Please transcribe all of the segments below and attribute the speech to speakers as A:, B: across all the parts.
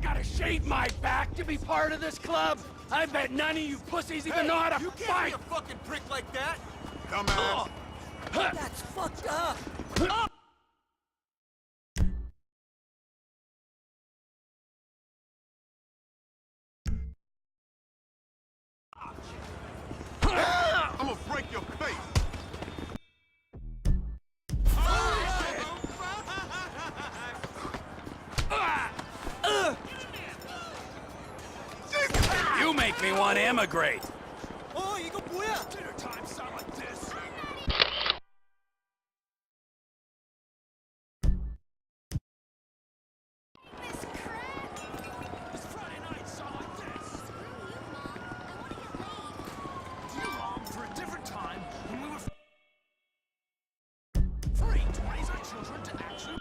A: gotta shave my back to be part of this club? I bet none of you pussies even know how to
B: You
A: fight!
B: can't be a fucking prick like that!
C: Dumbass!
B: That's fucked up!
C: I'm gonna break your face!
A: You make me want to emigrate!
B: Oh, 이거 뭐야?
A: Dinner time sound like this! Does Friday night sound like this? Do you long for a different time when we were free to raise our children to actually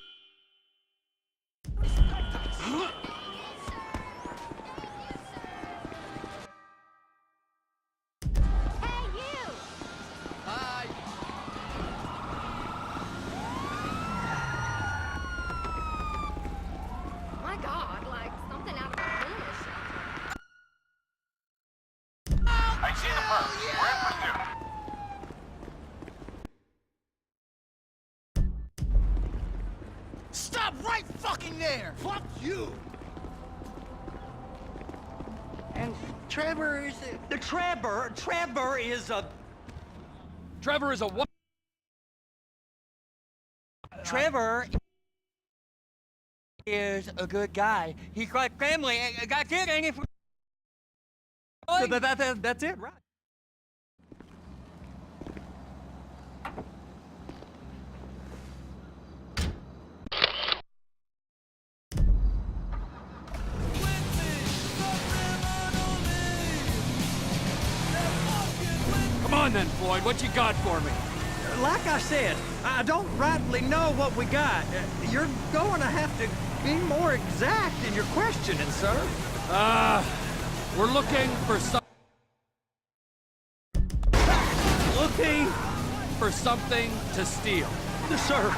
A: respect us?
D: My God, like something out of a homeless shelter.
C: I see the perp. We're in pursuit.
B: Stop right fucking there!
A: Fuck you!
E: And Trevor is the Trevor is a
A: Trevor is a what?
E: Trevor is a good guy. He's like family. That's it, ain't it? That's it, right?
A: Come on then, Floyd, what you got for me?
F: Like I said, I don't rightly know what we got. You're going to have to be more exact in your questioning, sir.
A: We're looking for something to steal.
F: Sir,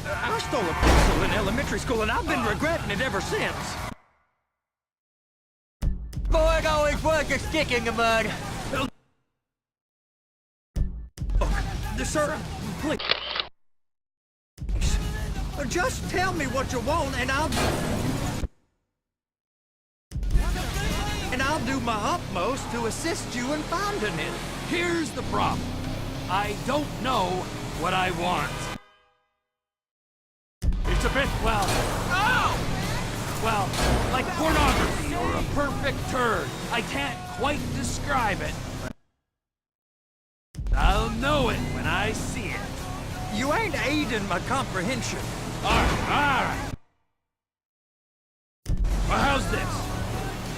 F: I stole a pencil in elementary school, and I've been regretting it ever since.
E: Boy, it always was a stick in the mud.
F: Sir, please. Just tell me what you want, and I'll do my utmost to assist you in finding it.
A: Here's the problem. I don't know what I want. It's a bit, well, like pornography or a perfect turd. I can't quite describe it. I'll know it when I see it.
F: You ain't aiding my comprehension.
A: All right. Well, how's this?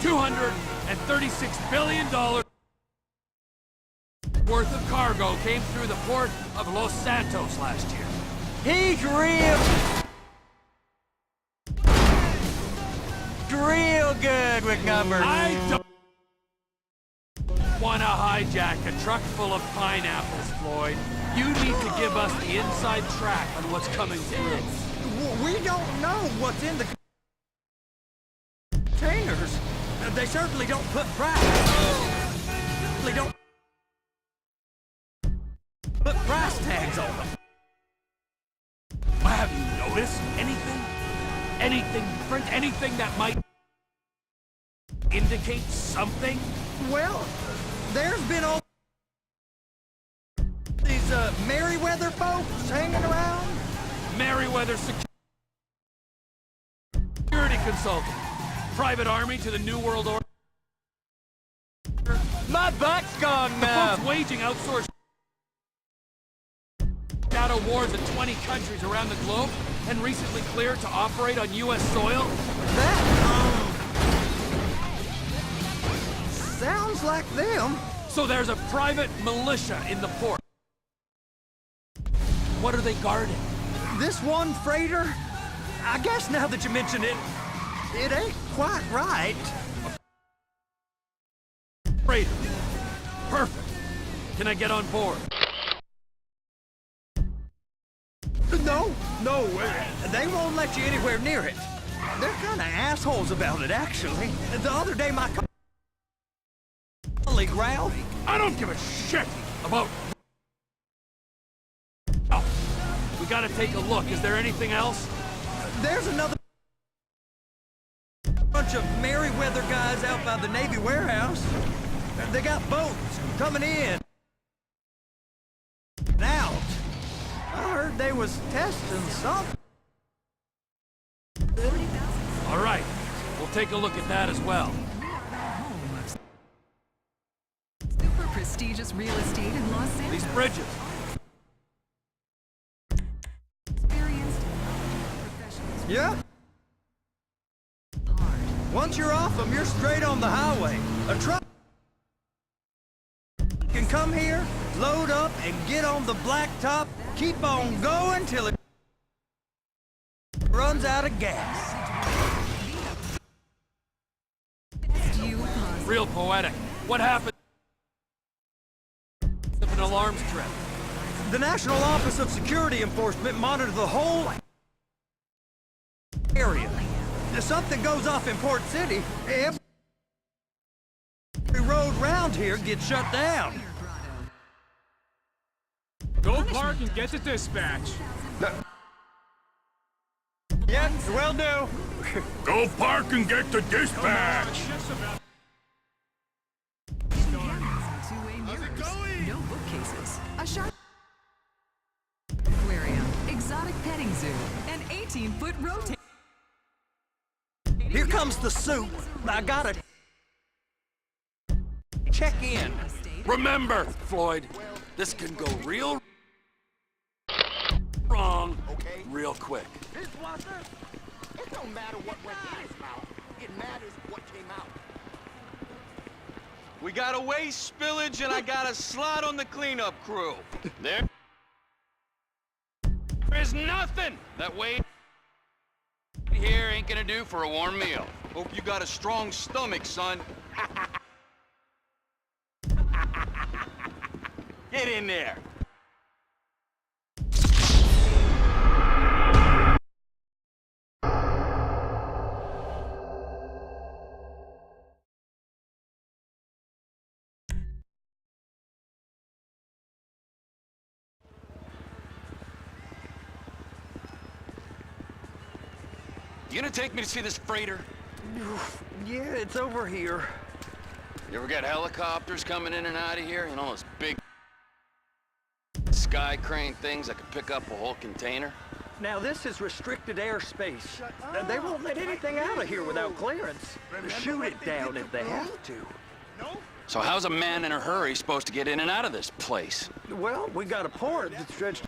A: $236 billion worth of cargo came through the port of Los Santos last year.
E: He's real good with numbers.
A: I don't want to hijack a truck full of pineapples, Floyd. You need to give us the inside track on what's coming through.
F: We don't know what's in the containers. They certainly don't put price. They don't put price tags on them.
A: Have you noticed anything? Anything different? Anything that might indicate something?
F: Well, there's been all these Merryweather folks hanging around.
A: Merryweather Security Consultant. Private army to the New World Order.
E: My butt's gone
A: The
E: numb.
A: folks waging outsourced shadow wars in 20 countries around the globe and recently cleared to operate on U.S. soil?
F: That sounds like them.
A: So there's a private militia in the port. What are they guarding?
F: This one freighter, I guess now that you mention it, it ain't quite right.
A: Freighter. Perfect. Can I get on board?
F: No, they won't let you anywhere near it. They're kind of assholes about it, actually. The other day, my colleague Ralph...
A: I don't give a shit about... Oh, we gotta take a look. Is there anything else?
F: There's another bunch of Merryweather guys out by the Navy warehouse. They got boats coming in and out. I heard they was testing something.
A: All right, we'll take a look at that as well.
G: Super prestigious real estate in Los Angeles.
A: These bridges.
G: Experienced professionals.
F: Yeah? Once you're off them, you're straight on the highway. A truck can come here, load up, and get on the blacktop, keep on going till it runs out of gas.
A: Real poetic. What happened? If an alarms trip.
F: The National Office of Security Enforcement monitors the whole area. If something goes off in Port City, every road round here gets shut down.
H: Go park and get to dispatch.
F: Yeah, will do.
C: Go park and get to dispatch.
G: Two-way mirrors, no bookcases, a shark aquarium, exotic petting zoo, an 18-foot rotate.
F: Here comes the soup. I gotta check in.
A: Remember, Floyd, this can go real wrong real quick.
B: It don't matter what went in his mouth. It matters what came out.
E: We got a waste spillage and I got a slot on the cleanup crew.
I: There's nothing that way here ain't gonna do for a warm meal.
E: Hope you got a strong stomach, son. Get in there.
I: You gonna take me to see this freighter?
F: Yeah, it's over here.
I: You ever got helicopters coming in and out of here? You know, those big sky crane things that could pick up a whole container?
F: Now, this is restricted airspace. They won't let anything out of here without clearance. Shoot it down if they have to.
I: So how's a man in a hurry supposed to get in and out of this place?
F: Well, we got a port that's stretched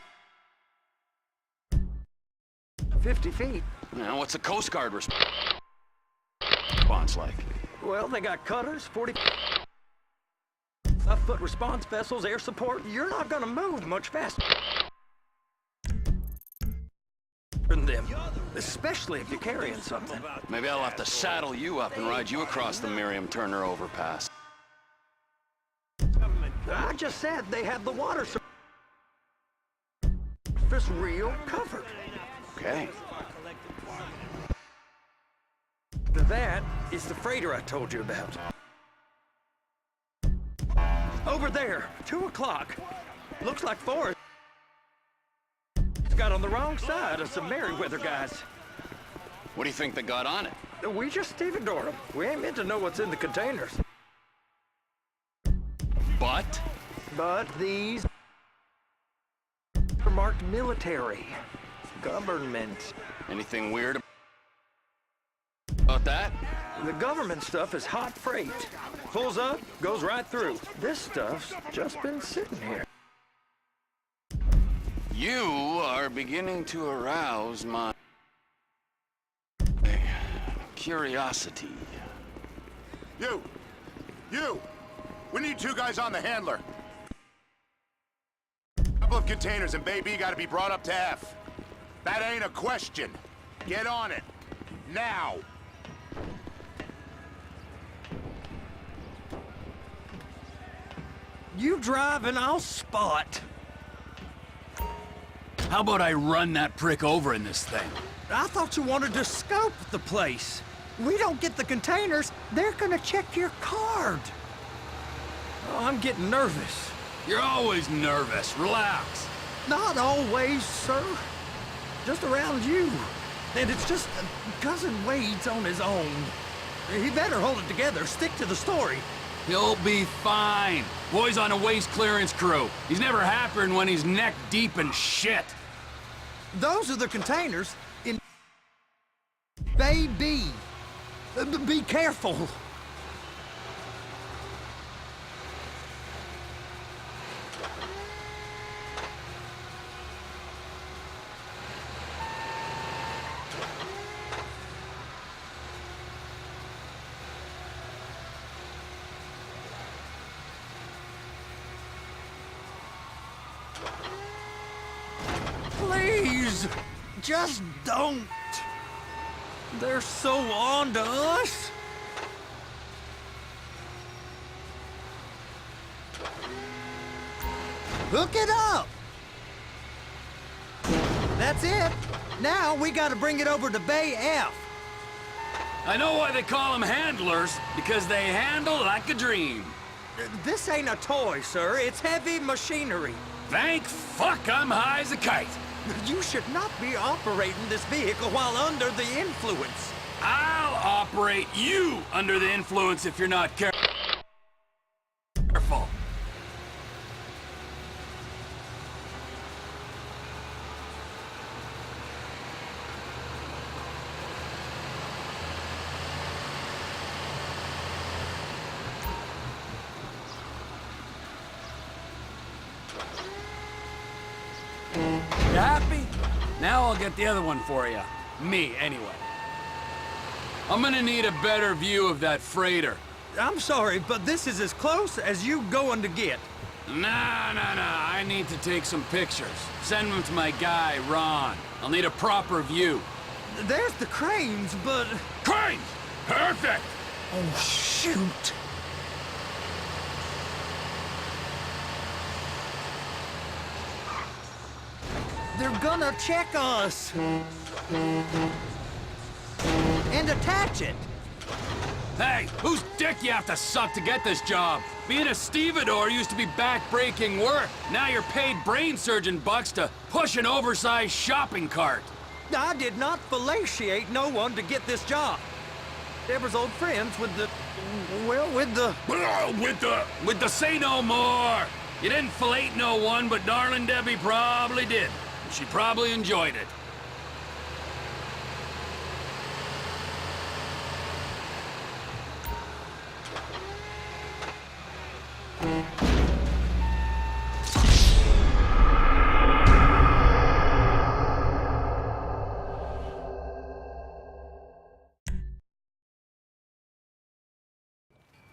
F: 50 feet.
I: Now, what's the Coast Guard response like?
F: Well, they got cutters, 40-foot response vessels, air support. You're not gonna move much faster than them, especially if you're carrying something.
I: Maybe I'll have to saddle you up and ride you across the Miriam Turner overpass.
F: I just said they have the water surface real covered.
I: Okay.
F: That is the freighter I told you about. Over there, 2 o'clock. Looks like Forrest got on the wrong side of some Merryweather guys.
I: What do you think they got on it?
F: We just stevedored them. We ain't meant to know what's in the containers.
I: But
F: These are marked military. Government.
I: anything weird about that?
F: The government stuff is hot freight. Pulls up, goes right through. This stuff's just been sitting here.
I: You are beginning to arouse my curiosity.
C: You! We need 2 guys on the handler. Couple of containers and baby gotta be brought up to F. That ain't a question. Get on it. Now!
F: You drive and I'll spot.
A: How about I run that prick over in this thing?
F: I thought you wanted to scope the place. We don't get the containers, they're gonna check your card. Oh, I'm getting nervous.
I: You're always nervous. Relax.
F: Not always, sir. Just around you. And it's just Cousin Wade's on his own. He better hold it together, stick to the story.
I: He'll be fine. Boy's on a waste clearance crew. He's never happier than when he's neck deep in shit.
F: Those are the containers in Bay B. Be careful. Please, just don't. They're so on to us. Hook it up. That's it. Now we gotta bring it over to Bay F.
I: I know why they call them handlers, because they handle like a dream.
F: This ain't a toy, sir. It's heavy machinery.
I: Thank fuck I'm high as a kite.
F: You should not be operating this vehicle while under the influence.
I: I'll operate you under the influence if you're not careful. You happy? Now I'll get the other one for you. Me, anyway. I'm gonna need a better view of that freighter.
F: I'm sorry, but this is as close as you going to get.
I: Nah. I need to take some pictures. Send them to my guy, Ron. I'll need a proper view.
F: There's the cranes, but...
I: Cranes! Perfect!
F: Oh, shoot. They're gonna check us. And attach it.
I: Hey, whose dick you have to suck to get this job? Being a stevedore used to be back-breaking work. Now you're paid brain surgeon bucks to push an oversized shopping cart.
F: I did not fellatiate no one to get this job. Deborah's old friends with the... well, with the...
I: With the say no more. You didn't fillet no one, but darling Debbie probably did. She probably enjoyed it.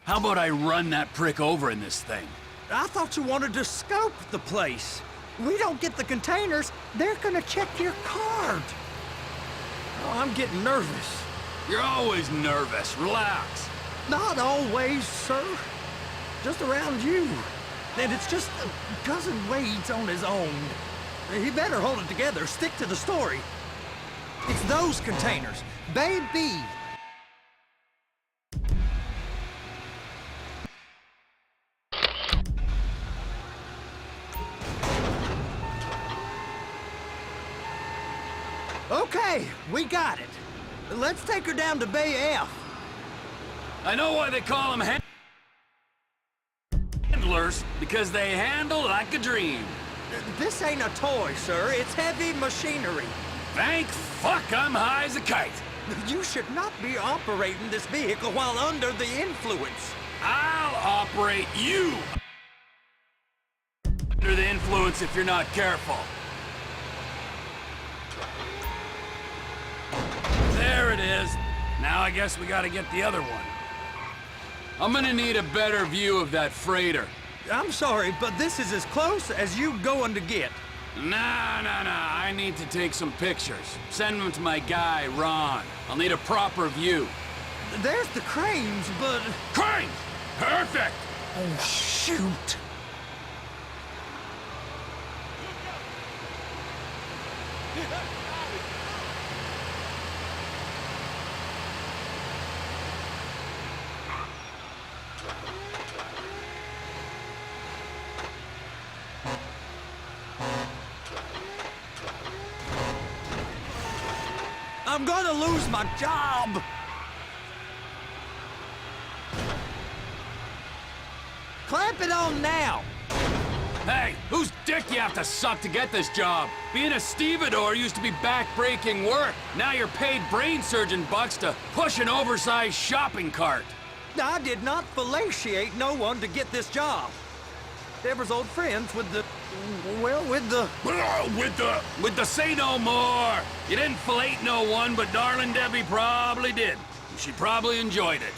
I: How about I run that prick over in this thing?
F: I thought you wanted to scope the place. We don't get the containers, they're gonna check your card. Oh, I'm getting nervous.
I: You're always nervous. Relax.
F: Not always, sir. Just around you. And it's just Cousin Wade's on his own. He better hold it together, stick to the story. It's those containers. Bay B. Okay, we got it. Let's take her down to Bay F.
I: I know why they call them handlers, because they handle like a dream.
F: This ain't a toy, sir. It's heavy machinery.
I: Thank fuck I'm high as a kite.
F: You should not be operating this vehicle while under the influence.
I: I'll operate you under the influence if you're not careful. There it is. Now I guess we gotta get the other one. I'm gonna need a better view of that freighter.
F: I'm sorry, but this is as close as you going to get.
I: Nah. I need to take some pictures. Send them to my guy, Ron. I'll need a proper view.
F: There's the cranes, but...
I: Cranes! Perfect!
F: Oh, shoot. I'm gonna lose my job! Clamp it on now!
I: Hey, whose dick you have to suck to get this job? Being a stevedore used to be back-breaking work. Now you're paid brain surgeon bucks to push an oversized shopping cart.
F: I did not fellatiate no one to get this job. Trevor's old friends with the... well, with the...
I: With the say no more. You didn't fillet no one, but darling Debbie probably did. She probably enjoyed it.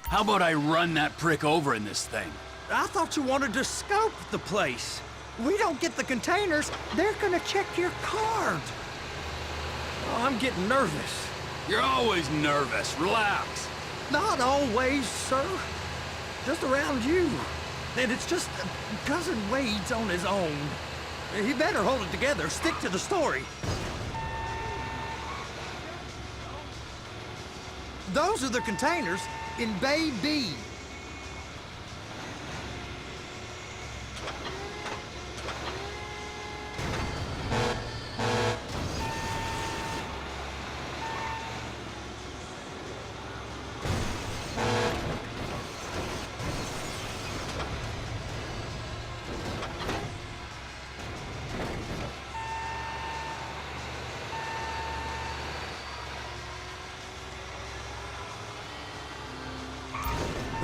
I: How about I run that prick over in this thing?
F: I thought you wanted to scope the place. We don't get the containers, they're gonna check your card. Oh, I'm getting nervous.
I: You're always nervous. Relax.
F: Not always, sir. Just around you. And it's just Cousin Wade's on his own. He better hold it together, stick to the story. Those are the containers in Bay B.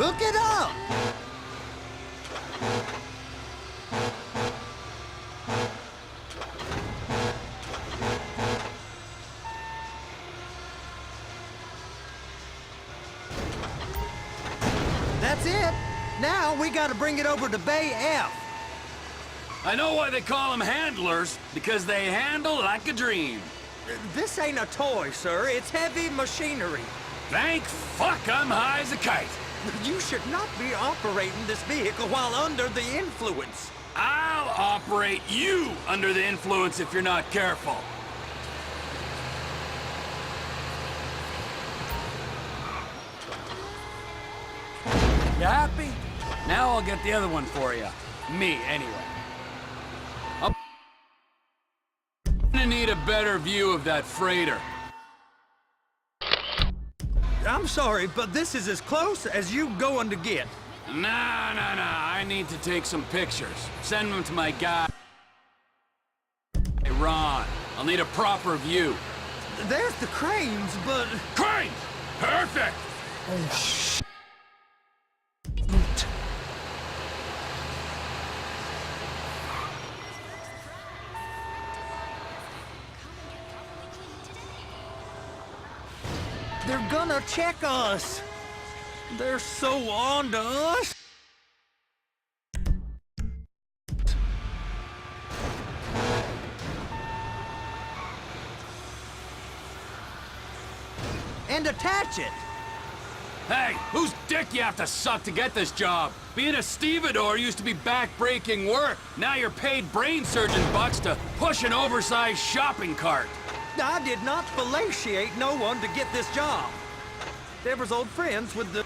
F: Hook it up! That's it. Now we gotta bring it over to Bay F.
I: I know why they call them handlers, because they handle like a dream.
F: This ain't a toy, sir. It's heavy machinery.
I: Thank fuck I'm high as a kite.
F: You should not be operating this vehicle while under the influence.
I: I'll operate you under the influence if you're not careful. You happy? Now I'll get the other one for you. Me, anyway. I'm gonna need a better view of that freighter.
F: I'm sorry, but this is as close as you going to get.
I: Nah. I need to take some pictures. Send them to my guy. Hey, Ron, I'll need a proper view.
F: There's the cranes, but...
I: Crane! Perfect!
F: Oh, shit. They're gonna check us. They're so on to us. And attach it.
I: Hey, whose dick you have to suck to get this job? Being a stevedore used to be back-breaking work. Now you're paid brain surgeon bucks to push an oversized shopping cart.
F: I did not fellatiate no one to get this job. Trevor's old friends with the...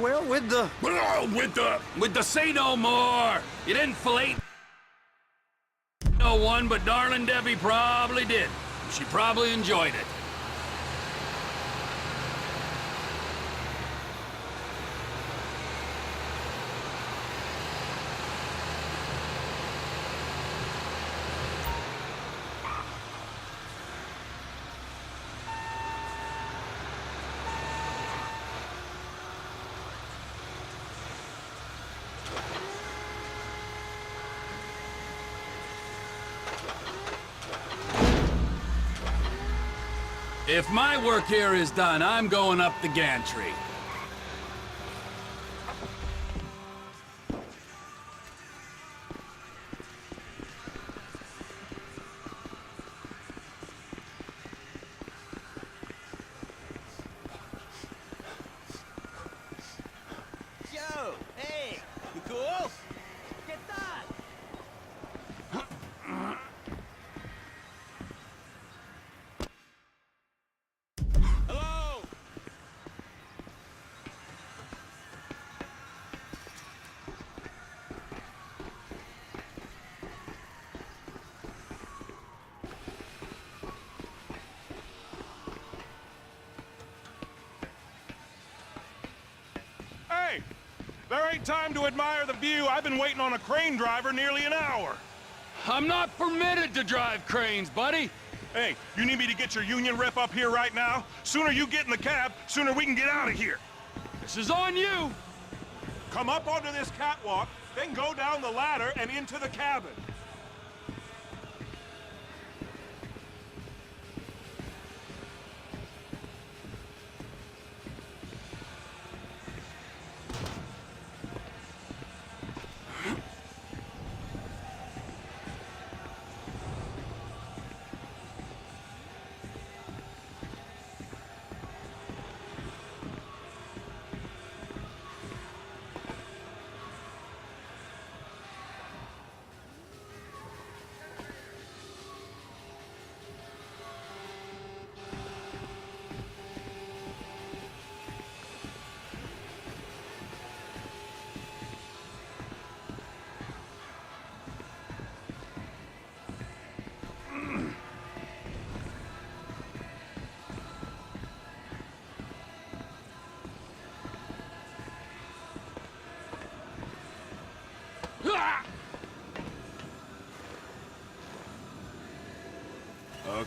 F: well, with the...
I: With the say no more. You didn't fillet no one, but darling Debbie probably did. She probably enjoyed it. If my work here is done, I'm going up the gantry.
J: great time to admire the view. I've been waiting on a crane driver nearly an hour.
I: I'm not permitted to drive cranes, buddy.
J: Hey, you need me to get your union rep up here right now? Sooner you get in the cab, sooner we can get out of here.
I: This is on you.
J: Come up onto this catwalk, then go down the ladder and into the cabin.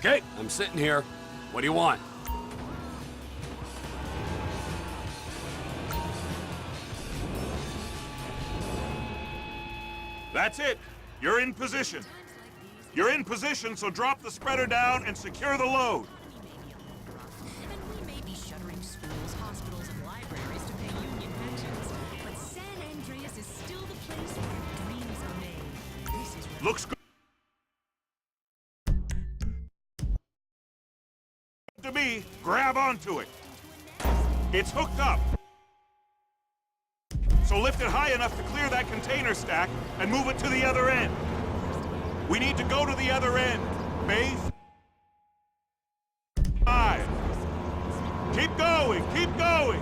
I: Okay, I'm sitting here. What do you want?
J: That's it. You're in position. You're in position, so drop the spreader down and secure the load.
G: And we may be shuttering schools, hospitals, and libraries to pay union pensions, but San Andreas is still the place where dreams are made. This is where
J: Looks good to me. Grab onto it. It's hooked up. So lift it high enough to clear that container stack and move it to the other end. We need to go to the other end. Base 5. Keep going, keep going.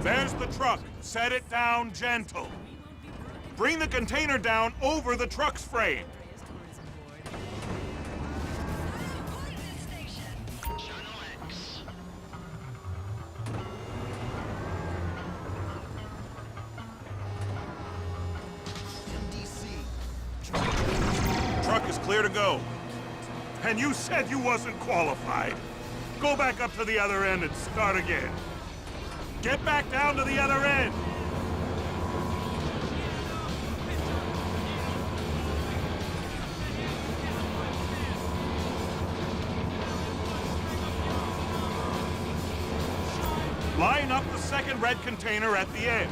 J: There's the truck. Set it down gentle. Bring the container down over the truck's frame. Truck is clear to go. And you said you wasn't qualified. Go back up to the other end and start again. Get back down to the other end. Line up the second red container at the end.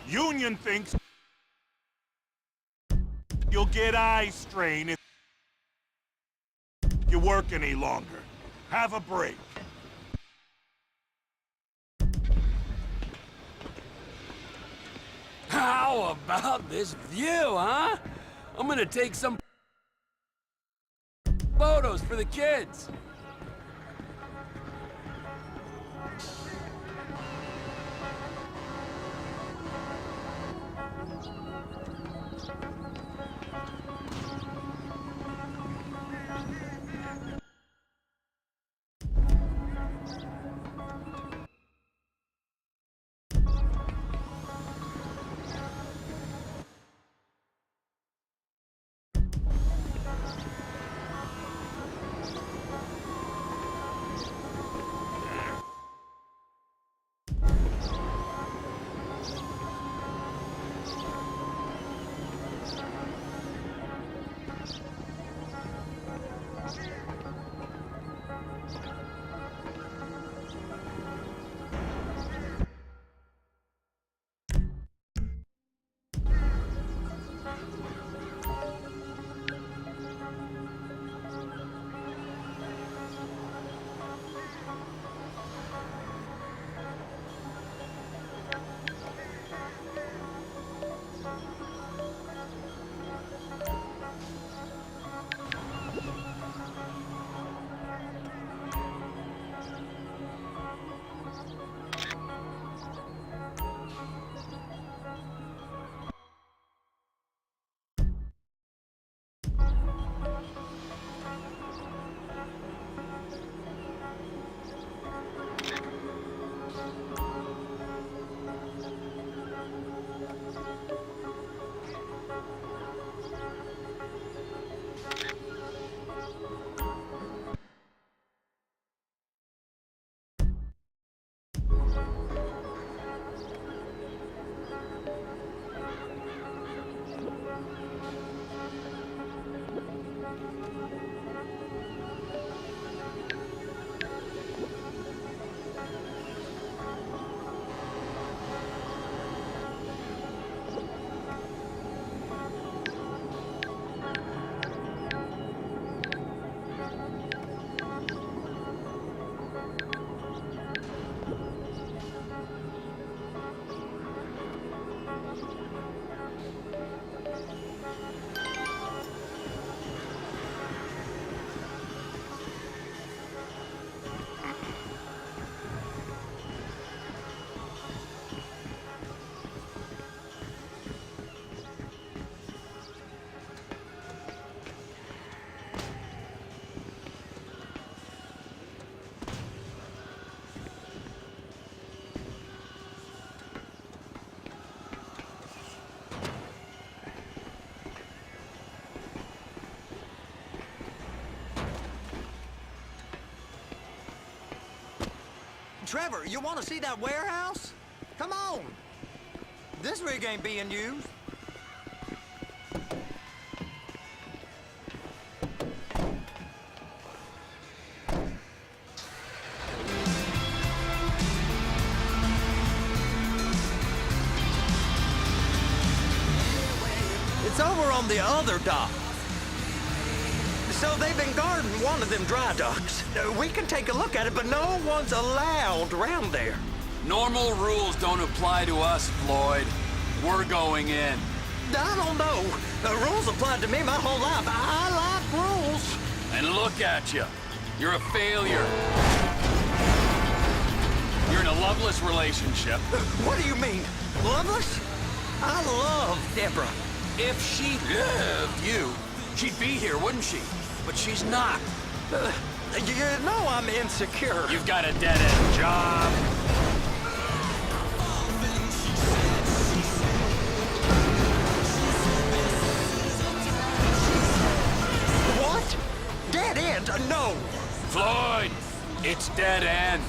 J: Union thinks you'll get eye strain if you work any longer. Have a break.
I: How about this view, huh? I'm gonna take some photos for the kids.
F: Trevor, you want to see that warehouse? Come on. This rig ain't being used. It's over on the other dock. So they've been guarding one of them dry docks. We can take a look at it, but no one's allowed around there.
I: Normal rules don't apply to us, Floyd. We're going in.
F: I don't know. The rules applied to me my whole life. I like rules.
I: And look at you. You're a failure. You're in a loveless relationship.
F: What do you mean? Loveless? I love Deborah.
I: If she loved you, she'd be here, wouldn't she? But she's not.
F: You know I'm insecure.
I: You've got a dead-end job.
F: What? Dead end? No.
I: Floyd, it's dead end.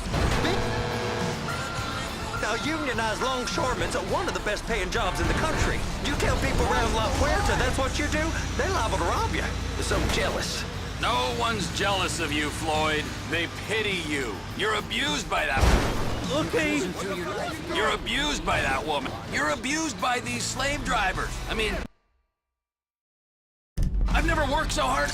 F: Now, unionized longshoremen's one of the best paying jobs in the country. You tell people around La Puerta that's what you do, they're liable to rob you. They're so jealous.
I: No one's jealous of you, Floyd. They pity you. You're abused by that.
F: Okay.
I: You're abused by that woman. You're abused by these slave drivers. I mean, I've never worked so hard.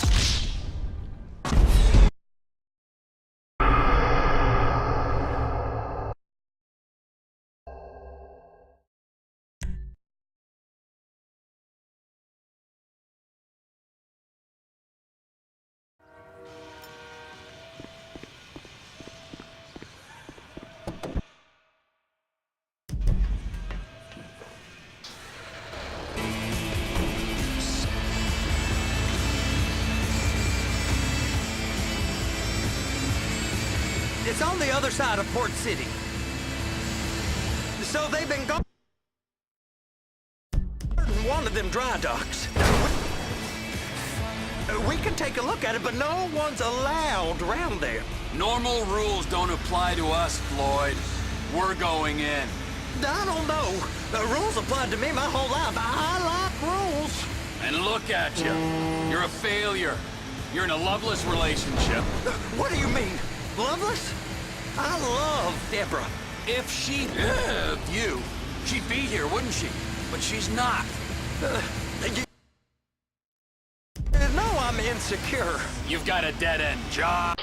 F: It's on the other side of Port City. So they've been guarding one of them dry docks. We can take a look at it, but no one's allowed around there.
I: Normal rules don't apply to us, Floyd. We're going in.
F: I don't know. The rules applied to me my whole life. I like rules.
I: And look at you. You're a failure. You're in a loveless relationship.
F: What do you mean? Loveless? I love Deborah.
I: If she loved you, she'd be here, wouldn't she? But she's not.
F: You know I'm insecure.
I: You've got a dead-end job.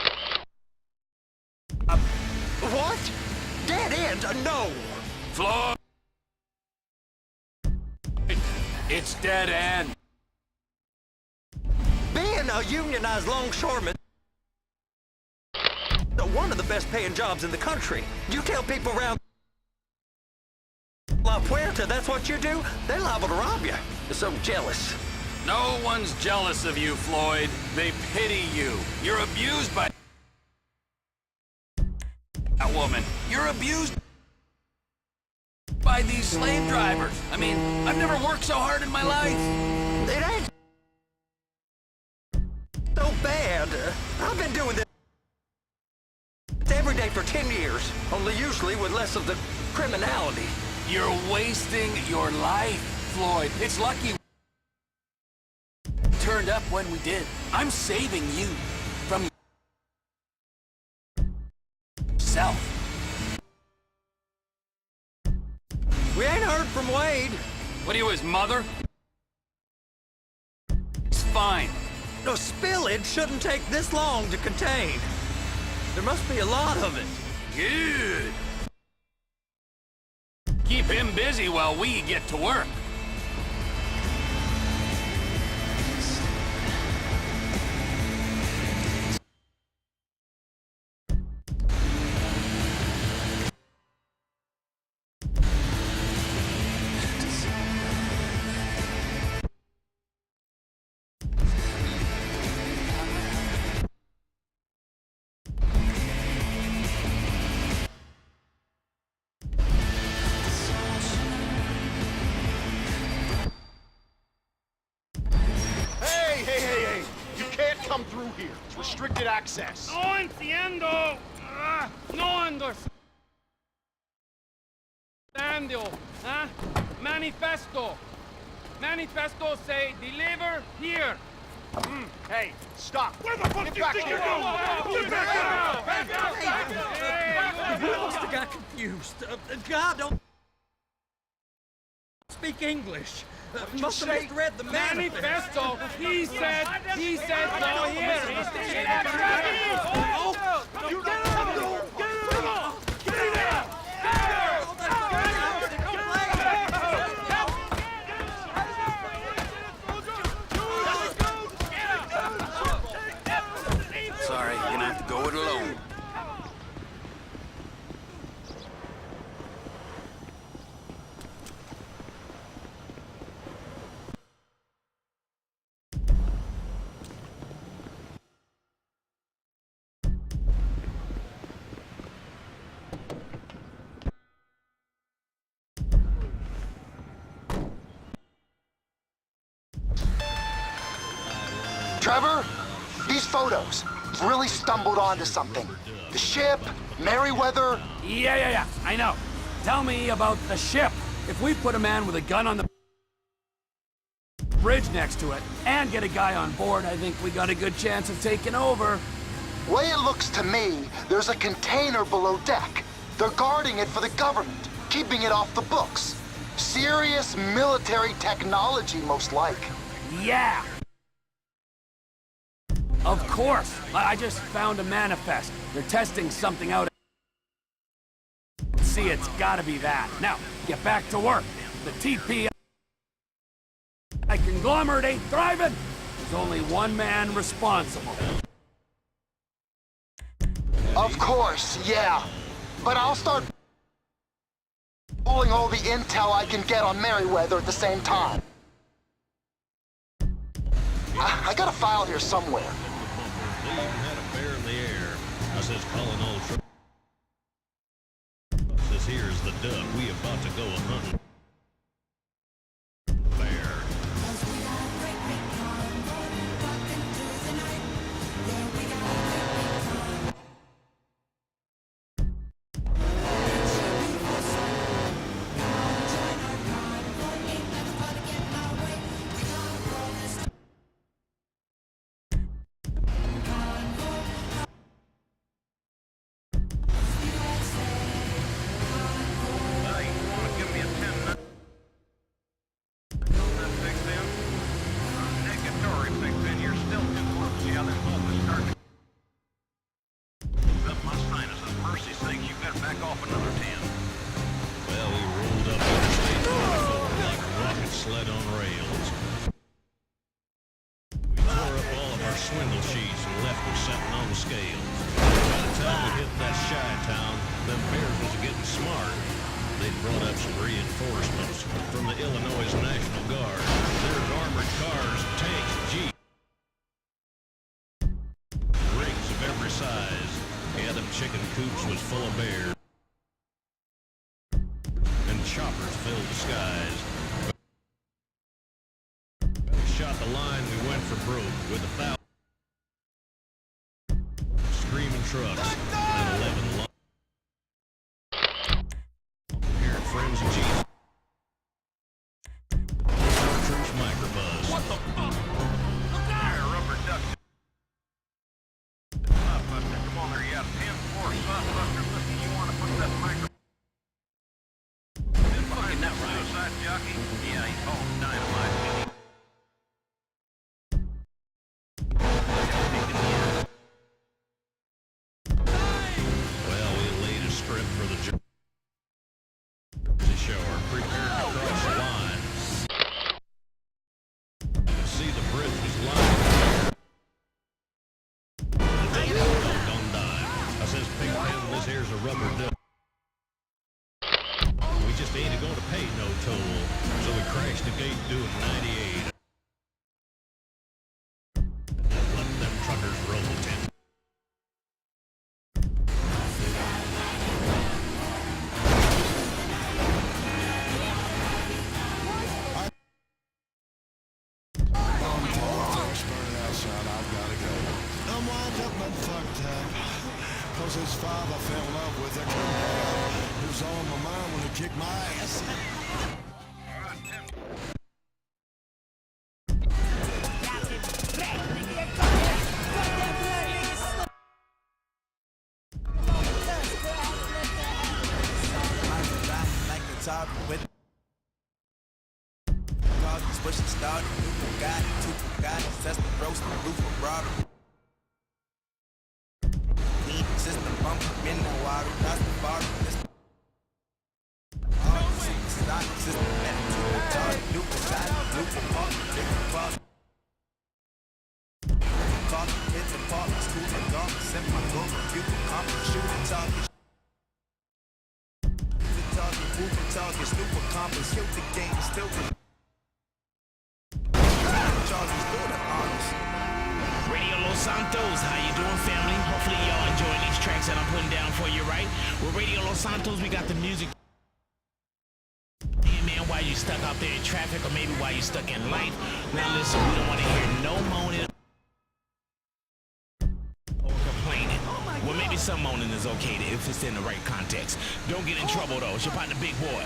F: What? Dead end? No.
I: Floyd. It's dead end.
F: Being a unionized longshoreman, one of the best paying jobs in the country. You tell people around La Puerta that's what you do, they're liable to rob you. They're so jealous.
I: No one's jealous of you, Floyd. They pity you. You're abused by that woman. You're abused by these slave drivers. I mean, I've never worked so hard in my life.
F: It ain't so bad. I've been doing this every day for 10 years, only usually with less of the criminality.
I: You're wasting your life, Floyd. It's lucky we turned up when we did. I'm saving you from yourself.
F: We ain't heard from Wade.
I: What are you, his mother? It's fine.
F: No, spillage shouldn't take this long to contain. There must be a lot of it.
I: Good. Keep him busy while we get to work.
B: Come through here. It's restricted access.
H: No entiendo. No understand. comando, huh? Manifesto. Manifesto say deliver here.
B: Hey, stop.
J: Where the fuck do you think you're going?
F: We must have got confused. God, don't speak English. Must have misread the manifesto.
H: Manifesto. He said go here.
J: You get him! Get him! Get him!
I: Sorry, you're gonna have to go it alone.
B: Trevor, these photos really stumbled onto something. The ship, Merryweather.
I: Yeah, I know. Tell me about the ship. If we put a man with a gun on the bridge next to it and get a guy on board, I think we got a good chance of taking over.
B: Way it looks to me, there's a container below deck. They're guarding it for the government, keeping it off the books. Serious military technology, most like.
I: Yeah. Of course. I just found a manifest. They're testing something out. See, it's gotta be that. Now, get back to work. The TP conglomerate ain't thriving. There's only one man responsible.
B: Of course, yeah. But I'll start pulling all the intel I can get on Merryweather at the same time. I got a file here somewhere.
K: They even had a bear in the air. I says, calling all trouble. Says, here's the duck. We about to go a-hunting. Bear. Swindle sheets and left them sitting on the scales. By the time we hit that Chi-town, them bears was getting smart. They'd brought up some reinforcements from the Illinois National Guard. There's armored cars, tanks, jeeps, rigs of every size. Yeah, them chicken coops was full of bears. And choppers filled the skies. We shot the line, we went for broke with 1,000 screaming trucks and 11 long. Here at Friends and Chiefs. Church microbus. What the fuck? Look out! Rubber duck. Softbuster, come on there, you got 10-4 Softbuster. Listen, you want to put that micro. Fucking that right. Suicide jockey? Yeah, he called dynamite. Well, we laid a script for the Jersey Shore, prepared to cross the line. You can see the bridge was lined. The duck don't die. I says, Pigpen, this here's a rubber duck. We just ain't going to pay no toll, so we crashed the gate doing 98. Let them truckers roll 10.
L: 'cause his father fell in love with a girl. It was all in my mind when he kicked my ass.
M: Talk with God, pushing start, new God, two God, test the roast, roof of broad. Need system bump, in the water, that's the bar. All stock system, and two guitar, new side, new park, different cross. Call kids and park, school and golf, send my goal, computer, conference, shooting, talking. Target, super compass, kill the game, still the Charlie's doing the honors.
N: Radio Los Santos, how you doing, family? Hopefully y'all enjoying these tracks that I'm putting down for you, right? With Radio Los Santos, we got the music. Hey man, while you stuck out there in traffic, or maybe while you stuck in life. Now listen, we don't want to hear no moaning or complaining. Well, maybe some moaning is okay if it's in the right context. Don't get in trouble, though. It's your partner, Big Boy.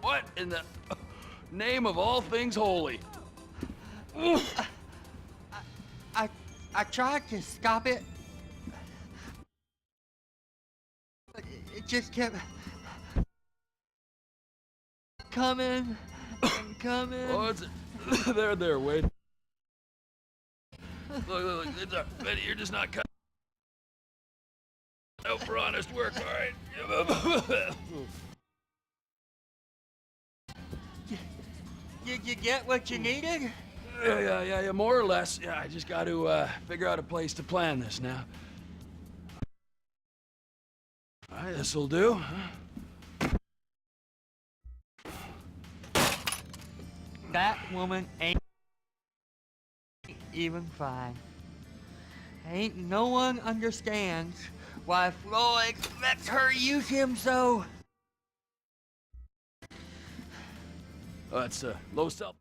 I: What in the name of all things holy?
E: I tried to stop it, but it just kept coming and coming.
I: Oh, it's there, Wade. Look, it's Betty, you're just not cut out for honest work, all right?
E: Did you get what you needed?
I: Yeah, more or less. Yeah, I just got to figure out a place to plan this now. All right, this'll do.
E: That woman ain't even fine. Ain't no one understands why Floyd lets her use him so.
I: That's low self.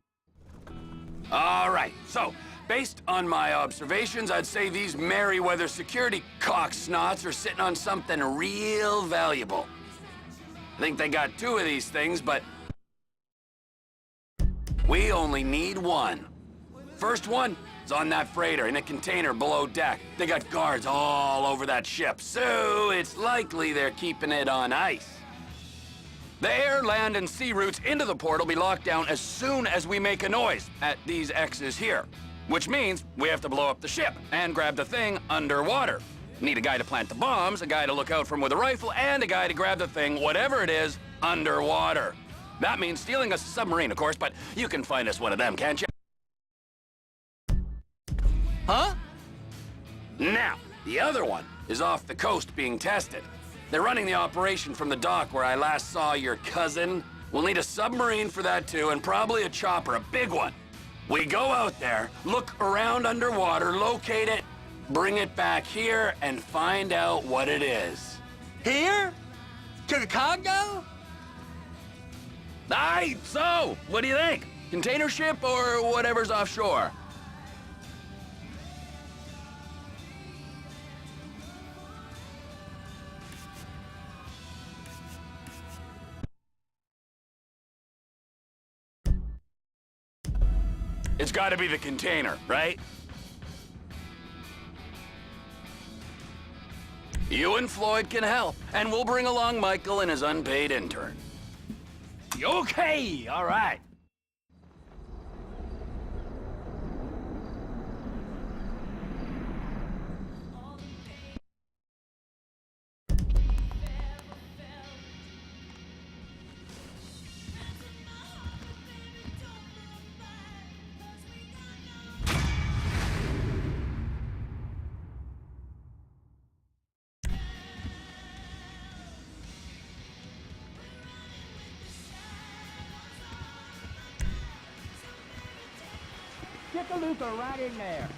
I: All right, so based on my observations, I'd say these Merryweather security cocksnots are sitting on something real valuable. I think they got 2 of these things, but we only need 1. First one is on that freighter in a container below deck. They got guards all over that ship, so it's likely they're keeping it on ice. The air, land, and sea routes into the port will be locked down as soon as we make a noise at these X's here. Which means we have to blow up the ship and grab the thing underwater. Need a guy to plant the bombs, a guy to look out for him with a rifle, and a guy to grab the thing, whatever it is, underwater. That means stealing us a submarine, of course, but you can find us one of them, can't you?
E: Huh?
I: Now, the other one is off the coast being tested. They're running the operation from the dock where I last saw your cousin. We'll need a submarine for that too, and probably a chopper, a big one. We go out there, look around underwater, locate it, bring it back here, and find out what it is.
E: Here? To to Congo?
I: Aye, so, what do you think? Container ship or whatever's offshore? It's gotta be the container, right? You and Floyd can help, and we'll bring along Michael and his unpaid intern. Okay, all right.
H: Stick a Luther right in there.